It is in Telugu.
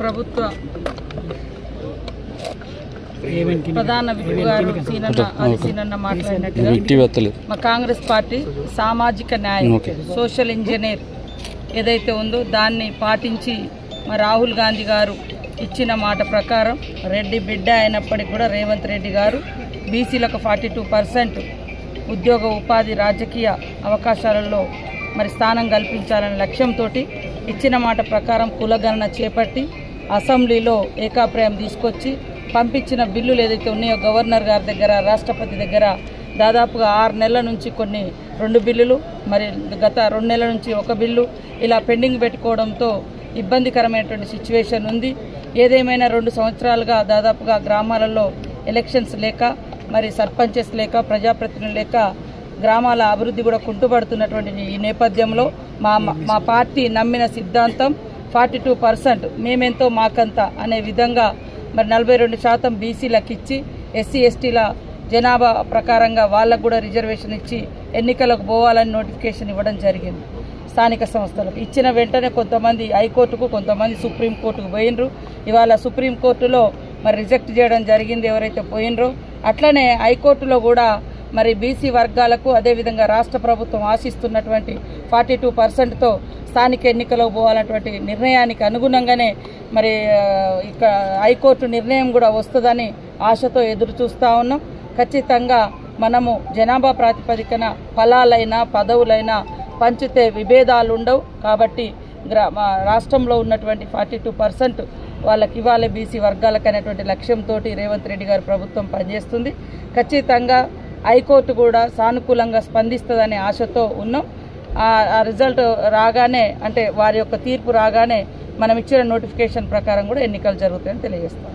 ప్రభుత్వ ప్రధాన విప్ గారు సీనన్న మాట్లాడినట్టుగా మా కాంగ్రెస్ పార్టీ సామాజిక న్యాయం సోషల్ ఇంజనీర్ ఏదైతే ఉందో దాన్ని పాటించి మా రాహుల్ గాంధీ గారు ఇచ్చిన మాట ప్రకారం రెడ్డి బిడ్డ అయినప్పటికీ కూడా రేవంత్ రెడ్డి గారు బీసీలకు 42% ఉద్యోగ ఉపాధి రాజకీయ అవకాశాలలో మరి స్థానం కల్పించాలనే లక్ష్యంతో ఇచ్చిన మాట ప్రకారం కులగణన చేపట్టి అసెంబ్లీలో ఏకాభిప్రాయం తీసుకొచ్చి పంపించిన బిల్లులు ఏదైతే ఉన్నాయో గవర్నర్ గారి దగ్గర రాష్ట్రపతి దగ్గర దాదాపుగా 6 నెలల నుంచి కొన్ని 2 బిల్లులు మరి గత 2 నెలల నుంచి 1 బిల్లు ఇలా పెండింగ్ పెట్టుకోవడంతో ఇబ్బందికరమైనటువంటి సిచ్యువేషన్ ఉంది. ఏదేమైనా 2 సంవత్సరాలుగా దాదాపుగా గ్రామాలలో ఎలక్షన్స్ లేక మరి సర్పంచెస్ లేక ప్రజాప్రతినిధులు లేక గ్రామాల అభివృద్ధి కూడా కుంటుపడుతున్నటువంటి ఈ నేపథ్యంలో మా పార్టీ నమ్మిన సిద్ధాంతం 42% మేమెంతో మాకంత అనే విధంగా మరి 42% బీసీలకు ఇచ్చి ఎస్సీ ఎస్టీల జనాభా ప్రకారంగా వాళ్ళకు కూడా రిజర్వేషన్ ఇచ్చి ఎన్నికలకు పోవాలని నోటిఫికేషన్ ఇవ్వడం జరిగింది. స్థానిక సంస్థలకు ఇచ్చిన వెంటనే కొంతమంది హైకోర్టుకు కొంతమంది సుప్రీంకోర్టుకు పోయినరు. ఇవాళ సుప్రీంకోర్టులో మరి రిజెక్ట్ చేయడం జరిగింది ఎవరైతే పోయినరో. అట్లనే హైకోర్టులో కూడా మరి బీసీ వర్గాలకు అదేవిధంగా రాష్ట్ర ప్రభుత్వం ఆశిస్తున్నటువంటి 42%తో స్థానిక ఎన్నికలకు పోవాలన్నటువంటి నిర్ణయానికి అనుగుణంగానే మరి ఇక హైకోర్టు నిర్ణయం కూడా వస్తుందని ఆశతో ఎదురు చూస్తూ ఉన్నాం. ఖచ్చితంగా మనము జనాభా ప్రాతిపదికన ఫలాలైనా పదవులైనా పంచితే విభేదాలు ఉండవు కాబట్టి రాష్ట్రంలో ఉన్నటువంటి 42% వాళ్ళకి ఇవ్వాలి బీసీ వర్గాలకు అనేటువంటి లక్ష్యంతో రేవంత్ రెడ్డి గారి ప్రభుత్వం పనిచేస్తుంది. ఖచ్చితంగా హైకోర్టు కూడా సానుకూలంగా స్పందిస్తుందనే ఆశతో ఉన్నాం. ఆ రిజల్ట్ రాగానే అంటే వారి యొక్క తీర్పు రాగానే మనం ఇచ్చిన నోటిఫికేషన్ ప్రకారం కూడా ఎన్నికలు జరుగుతాయని తెలియజేస్తాం.